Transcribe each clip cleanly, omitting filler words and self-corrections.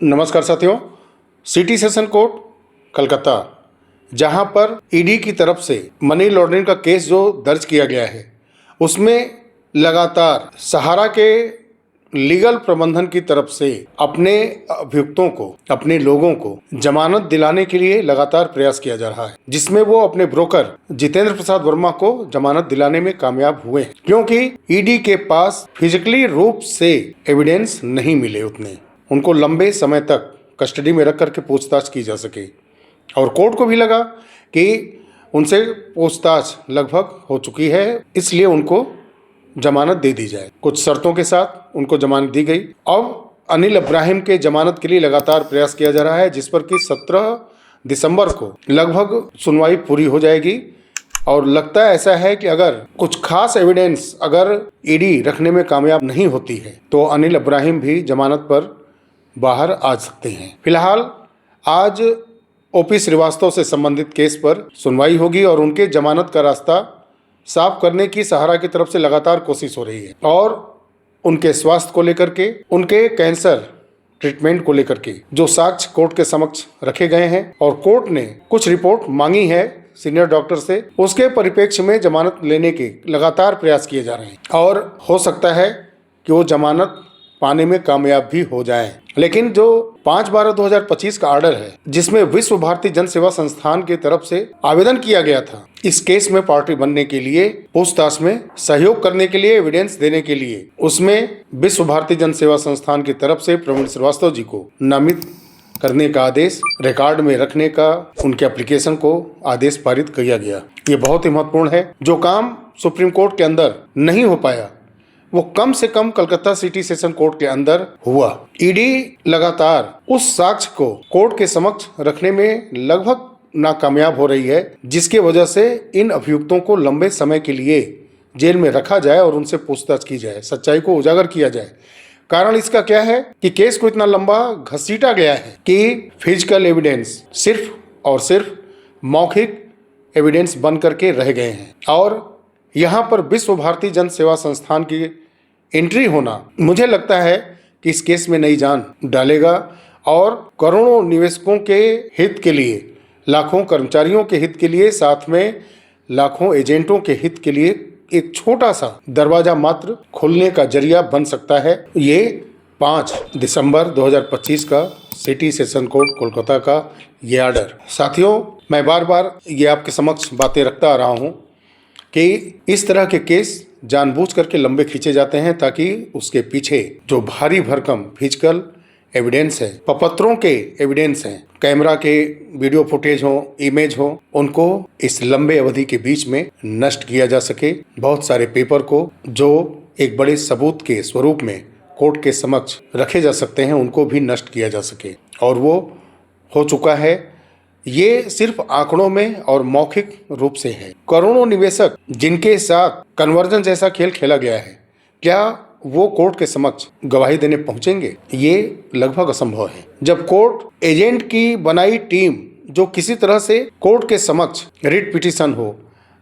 नमस्कार साथियों। City session court Calcutta, जहां पर ईडी की तरफ से मनी लॉन्ड्रिंग का केस जो दर्ज किया गया है, उसमें लगातार सहारा के लीगल प्रबंधन की तरफ से अपने अभियुक्तों को, अपने लोगों को जमानत दिलाने के लिए लगातार प्रयास किया जा रहा है, जिसमें वो अपने ब्रोकर जितेंद्र प्रसाद वर्मा को जमानत दिलाने में कामयाब हुए, क्योंकि ईडी के पास फिजिकली रूप से एविडेंस नहीं मिले उतने। उनको लंबे समय तक कस्टडी में रख करके पूछताछ की जा सके, और कोर्ट को भी लगा कि उनसे पूछताछ लगभग हो चुकी है, इसलिए उनको जमानत दे दी जाए। कुछ शर्तों के साथ उनको जमानत दी गई। अब अनिल इब्राहिम के जमानत के लिए लगातार प्रयास किया जा रहा है, जिस पर कि 17 दिसंबर को लगभग सुनवाई पूरी हो जाएगी। और लगता है ऐसा है कि अगर कुछ खास एविडेंस अगर ईडी रखने में कामयाब नहीं होती है तो अनिल इब्राहिम भी जमानत पर बाहर आ सकते हैं। फिलहाल आज ओपी श्रीवास्तव से संबंधित केस पर सुनवाई होगी और उनके जमानत का रास्ता साफ करने की सहारा की तरफ से लगातार कोशिश हो रही है, और उनके स्वास्थ्य को लेकर के, उनके कैंसर ट्रीटमेंट को लेकर के जो साक्ष्य कोर्ट के समक्ष रखे गए हैं और कोर्ट ने कुछ रिपोर्ट मांगी है सीनियर डॉक्टर से, उसके परिप्रेक्ष्य में जमानत लेने के लगातार प्रयास किए जा रहे हैं, और हो सकता है कि वो जमानत पाने में कामयाब भी हो जाएं। लेकिन जो 5/12/2025 का ऑर्डर है, जिसमें विश्व भारती जन सेवा संस्थान की तरफ से आवेदन किया गया था इस केस में पार्टी बनने के लिए, पूछताछ में सहयोग करने के लिए, एविडेंस देने के लिए, उसमें विश्व भारती जन सेवा संस्थान की तरफ से प्रवीण श्रीवास्तव जी को नामित करने का आदेश, रिकॉर्ड में रखने का उनके एप्लीकेशन को आदेश पारित किया गया। ये बहुत ही महत्वपूर्ण है। जो काम सुप्रीम कोर्ट के अंदर नहीं हो पाया वो कम से कम कलकत्ता सिटी सेशन कोर्ट के अंदर हुआ। ईडी लगातार उस साक्ष्य को कोर्ट के समक्ष रखने में लगभग नाकामयाब हो रही है, जिसके वजह से इन अभियुक्तों को लंबे समय के लिए जेल में रखा जाए और उनसे पूछताछ की जाए, सच्चाई को उजागर किया जाए। कारण इसका क्या है कि केस को इतना लंबा घसीटा गया है कि फिजिकल एविडेंस सिर्फ और सिर्फ मौखिक एविडेंस बन करके रह गए हैं, और यहाँ पर विश्व भारती जन सेवा संस्थान की एंट्री होना मुझे लगता है कि इस केस में नई जान डालेगा, और करोड़ों निवेशकों के हित के लिए, लाखों कर्मचारियों के हित के लिए, साथ में लाखों एजेंटों के हित के लिए एक छोटा सा दरवाजा मात्र खोलने का जरिया बन सकता है। ये 5 दिसंबर 2025 का सिटी सेशन कोर्ट कोलकाता का ये ऑर्डर। साथियों, मैं बार बार ये आपके समक्ष बातें रखता आ रहा हूँ कि इस तरह के केस जानबूझ करके लंबे खींचे जाते हैं, ताकि उसके पीछे जो भारी भरकम फिजिकल एविडेंस है, पपत्रों के एविडेंस हैं, कैमरा के वीडियो फुटेज हो, इमेज हो, उनको इस लंबे अवधि के बीच में नष्ट किया जा सके। बहुत सारे पेपर को जो एक बड़े सबूत के स्वरूप में कोर्ट के समक्ष रखे जा सकते हैं, उनको भी नष्ट किया जा सके, और वो हो चुका है। ये सिर्फ आंकड़ों में और मौखिक रूप से है। करोड़ों निवेशक जिनके साथ कन्वर्जन जैसा खेल खेला गया है, क्या वो कोर्ट के समक्ष गवाही देने पहुंचेंगे? ये लगभग असंभव है। जब कोर्ट एजेंट की बनाई टीम, जो किसी तरह से कोर्ट के समक्ष रिट पिटीशन हो,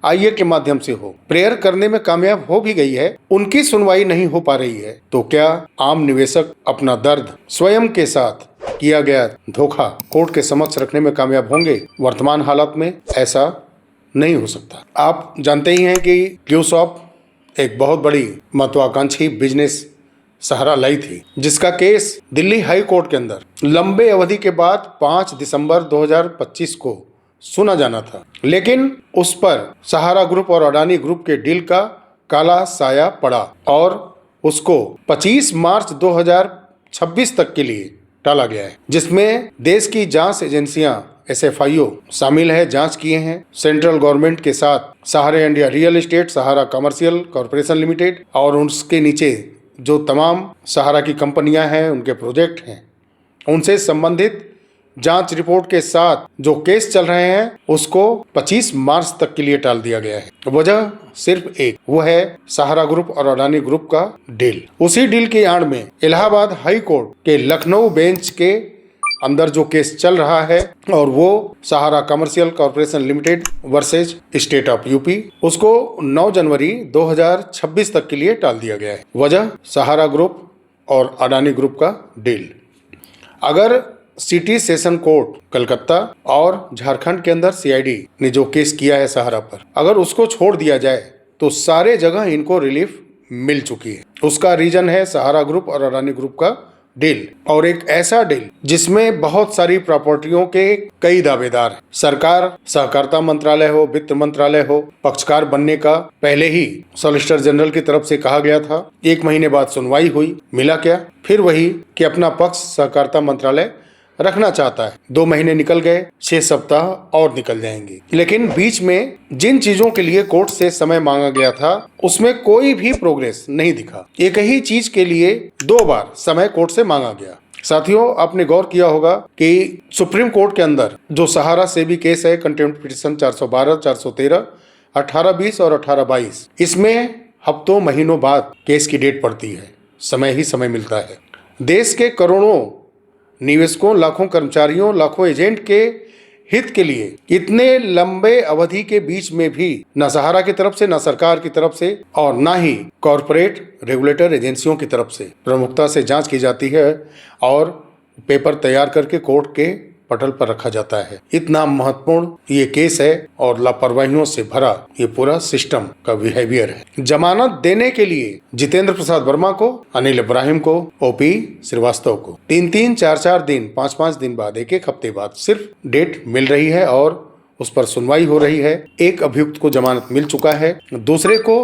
आईए के माध्यम से हो, प्रेयर करने में कामयाब हो भी गई है, उनकी सुनवाई नहीं हो पा रही है, तो क्या आम निवेशक अपना दर्द, स्वयं के साथ किया गया धोखा कोर्ट के समक्ष रखने में कामयाब होंगे? वर्तमान हालात में ऐसा नहीं हो सकता। आप जानते ही हैं कि क्यूसॉप एक बहुत बड़ी महत्वाकांक्षी बिजनेस सहारा लाई थी, जिसका केस दिल्ली हाई कोर्ट के अंदर लंबे अवधि के बाद 5 दिसंबर 2025 को सुना जाना था, लेकिन उस पर सहारा ग्रुप और अडानी ग्रुप के डील का काला साया पड़ा और उसको 25 मार्च 2026 तक के लिए टाला गया है, जिसमें देश की जांच एजेंसियां SFIO शामिल है, जांच किए हैं। सेंट्रल गवर्नमेंट के साथ सहारा इंडिया रियल एस्टेट, सहारा कमर्शियल कॉरपोरेशन लिमिटेड, और उसके नीचे जो तमाम सहारा की कंपनियां हैं, उनके प्रोजेक्ट हैं, उनसे संबंधित जांच रिपोर्ट के साथ जो केस चल रहे हैं उसको 25 मार्च तक के लिए टाल दिया गया है। वजह सिर्फ एक, वो है सहारा ग्रुप और अडानी ग्रुप का डील। उसी डील की आड़ में इलाहाबाद हाई कोर्ट के लखनऊ बेंच के अंदर जो केस चल रहा है, और वो Sahara commercial corporation limited versus state of UP, उसको 9 जनवरी 2026 तक के लिए टाल दिया गया है। वजह सहारा ग्रुप और अडानी ग्रुप का डील। अगर सिटी सेशन कोर्ट कलकत्ता और झारखंड के अंदर सीआईडी ने जो केस किया है सहारा पर, अगर उसको छोड़ दिया जाए तो सारे जगह इनको रिलीफ मिल चुकी है। उसका रीजन है सहारा ग्रुप और अडानी ग्रुप का डील, और एक ऐसा डील जिसमें बहुत सारी प्रॉपर्टियों के कई दावेदार हैं। सरकार, सहकारिता मंत्रालय हो, वित्त मंत्रालय हो, पक्षकार बनने का पहले ही सॉलिसिटर जनरल की तरफ से कहा गया था। 1 महीने बाद सुनवाई हुई, मिला क्या? फिर वही कि अपना पक्ष सहकारिता मंत्रालय रखना चाहता है। 2 महीने निकल गए, 6 सप्ताह और निकल जाएंगे, लेकिन बीच में जिन चीजों के लिए कोर्ट से समय मांगा गया था उसमें कोई भी प्रोग्रेस नहीं दिखा। एक ही चीज के लिए 2 बार समय कोर्ट से मांगा गया। साथियों, आपने गौर किया होगा कि सुप्रीम कोर्ट के अंदर जो सहारा से भी केस है, कंटेम्प्ट पिटीशन 412, 413, 1820 और 1822, इसमें हफ्तों महीनों बाद केस की डेट पड़ती है, समय ही समय मिलता है। देश के करोड़ों निवेशकों, लाखों कर्मचारियों, लाखों एजेंट के हित के लिए इतने लंबे अवधि के बीच में भी न सहारा की तरफ से, न सरकार की तरफ से और न ही कॉरपोरेट रेगुलेटर एजेंसियों की तरफ से प्रमुखता से जांच की जाती है और पेपर तैयार करके कोर्ट के पटल पर रखा जाता है। इतना महत्वपूर्ण ये केस है और लापरवाहियों से भरा ये पूरा सिस्टम का बिहेवियर है। जमानत देने के लिए जितेंद्र प्रसाद वर्मा को, अनिल इब्राहिम को, ओपी श्रीवास्तव को 3-3, 4-4 दिन, 5-5 दिन बाद, 1-1 हफ्ते बाद सिर्फ डेट मिल रही है और उस पर सुनवाई हो रही है। एक अभियुक्त को जमानत मिल चुका है, दूसरे को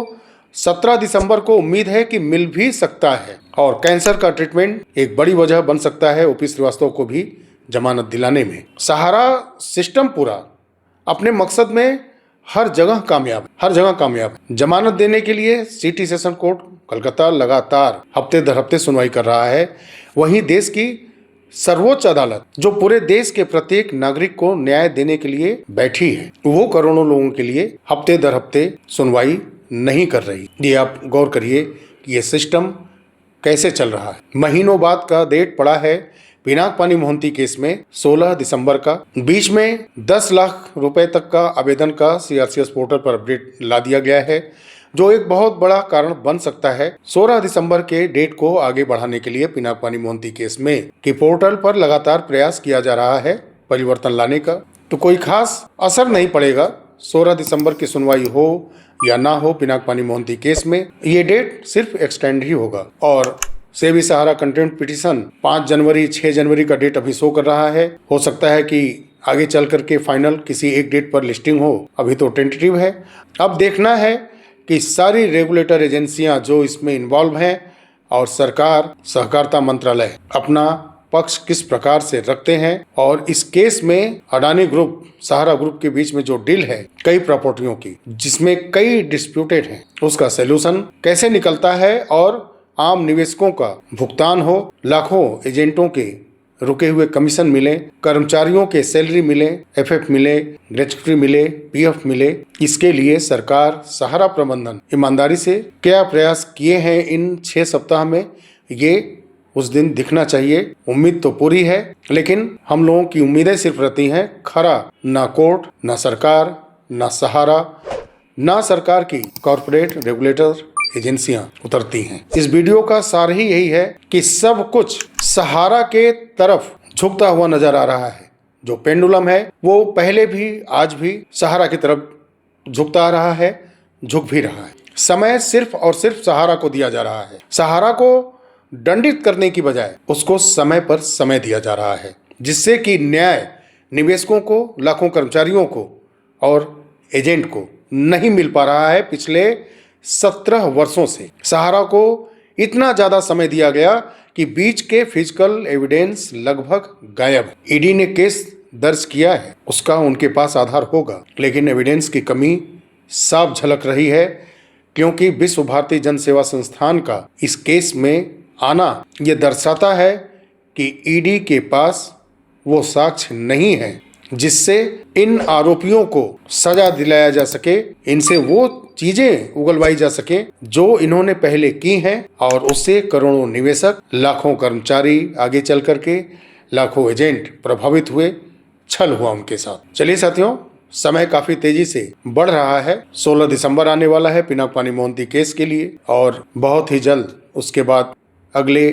17 दिसंबर को उम्मीद है कि मिल भी सकता है, और कैंसर का ट्रीटमेंट एक बड़ी वजह बन सकता है ओपी श्रीवास्तव को भी जमानत दिलाने में। सहारा सिस्टम पूरा अपने मकसद में हर जगह कामयाब है। जमानत देने के लिए सिटी सेशन कोर्ट कलकत्ता लगातार हफ्ते दर हफ्ते सुनवाई कर रहा है। वहीं देश की सर्वोच्च अदालत, जो पूरे देश के प्रत्येक नागरिक को न्याय देने के लिए बैठी है, वो करोड़ों लोगों के लिए हफ्ते दर हफ्ते सुनवाई नहीं कर रही। ये आप गौर करिए कि ये सिस्टम कैसे चल रहा है। महीनों बाद का डेट पड़ा है पिनाक पानी मोहंती केस में 16 दिसंबर का। बीच में 10 लाख रुपए तक का आवेदन का सीआरसीएस पोर्टल पर अपडेट ला दिया गया है, जो एक बहुत बड़ा कारण बन सकता है 16 दिसंबर के डेट को आगे बढ़ाने के लिए पिनाक पानी मोहंती केस में कि पोर्टल पर लगातार प्रयास किया जा रहा है परिवर्तन लाने का। तो कोई खास असर नहीं पड़ेगा 16 दिसंबर की सुनवाई हो या ना हो पिनाक पानी मोहंती केस में, ये डेट सिर्फ एक्सटेंड ही होगा। और सेबी सहारा कंटेम्प्ट पिटीशन 5 जनवरी 6 जनवरी का डेट अभी शो कर रहा है। हो सकता है कि आगे चल करके फाइनल किसी एक डेट पर लिस्टिंग हो, अभी तो टेंटेटिव है। अब देखना है कि सारी रेगुलेटर एजेंसियां जो इसमें इन्वॉल्व हैं और सरकार, सहकारिता मंत्रालय अपना पक्ष किस प्रकार से रखते हैं, और इस केस में अडानी ग्रुप, सहारा ग्रुप के बीच में जो डील है कई प्रॉपर्टियों की, जिसमें कई डिस्प्यूटेड हैं, उसका सोल्यूशन कैसे निकलता है और आम निवेशकों का भुगतान हो, लाखों एजेंटों के रुके हुए कमीशन मिले, कर्मचारियों के सैलरी मिले, एफएफ मिले, ग्रेच्युटी मिले, पीएफ मिले, इसके लिए सरकार, सहारा प्रबंधन ईमानदारी से क्या प्रयास किए हैं इन 6 सप्ताह में, ये उस दिन दिखना चाहिए। उम्मीद तो पूरी है, लेकिन हम लोगों की उम्मीदें सिर्फ रहती हैं खरा। ना कोर्ट, ना सरकार, ना सहारा, ना सरकार की कॉरपोरेट रेगुलेटर एजेंसियां उतरती हैं। इस वीडियो का सार ही यही है कि सब कुछ सहारा के तरफ झुकता हुआ नजर आ रहा है। जो पेंडुलम है वो पहले भी आज भी सहारा की तरफ झुकता आ रहा है, झुक भी रहा है। समय सिर्फ और सिर्फ सहारा को दिया जा रहा है। सहारा को दंडित करने की बजाय उसको समय पर समय दिया जा रहा है, जिससे कि न्याय निवेशकों को, लाखों कर्मचारियों को और एजेंट को नहीं मिल पा रहा है। पिछले 17 वर्षों से सहारा को इतना ज्यादा समय दिया गया कि बीच के फिजिकल एविडेंस लगभग गायब है। ईडी ने केस दर्ज किया है, उसका उनके पास आधार होगा, लेकिन एविडेंस की कमी साफ झलक रही है, क्योंकि विश्व भारती जन सेवा संस्थान का इस केस में आना यह दर्शाता है कि ईडी के पास वो साक्ष्य नहीं है जिससे इन आरोपियों को सजा दिलाया जा सके, इनसे वो चीजें उगलवाई जा सके जो इन्होंने पहले की हैं, और उससे करोड़ों निवेशक, लाखों कर्मचारी, आगे चल करके लाखों एजेंट प्रभावित हुए, छल हुआ उनके साथ। चलिए साथियों, समय काफी तेजी से बढ़ रहा है। 16 दिसंबर आने वाला है पिनाक पानी मोहंती केस के लिए, और बहुत ही जल्द उसके बाद अगले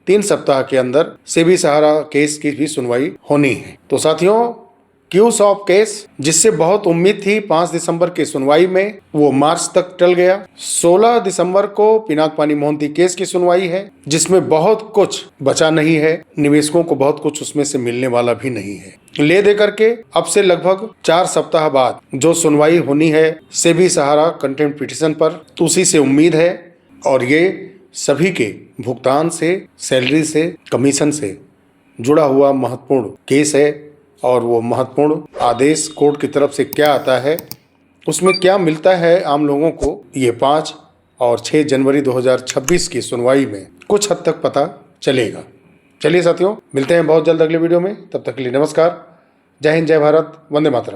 3 सप्ताह के अंदर सेबी सहारा केस की भी सुनवाई होनी है। तो साथियों, क्यूज ऑफ केस जिससे बहुत उम्मीद थी 5 दिसंबर की सुनवाई में, वो मार्च तक टल गया। 16 दिसंबर को पिनाक-पानी मोहंती केस की सुनवाई है, जिसमें बहुत कुछ बचा नहीं है, निवेशकों को बहुत कुछ उसमें से मिलने वाला भी नहीं है। ले दे करके अब से लगभग 4 सप्ताह बाद जो सुनवाई होनी है सेबी सहारा कंटेम्प्ट पिटीशन पर, तो उसी से उम्मीद है। और ये सभी के भुगतान से, सैलरी से, कमीशन से जुड़ा हुआ महत्वपूर्ण केस है। और वो महत्वपूर्ण आदेश कोर्ट की तरफ से क्या आता है, उसमें क्या मिलता है आम लोगों को, ये 5 और 6 जनवरी 2026 की सुनवाई में कुछ हद तक पता चलेगा। चलिए साथियों, मिलते हैं बहुत जल्द अगले वीडियो में। तब तक के लिए नमस्कार, जय हिंद, जय भारत, वंदे मातरम।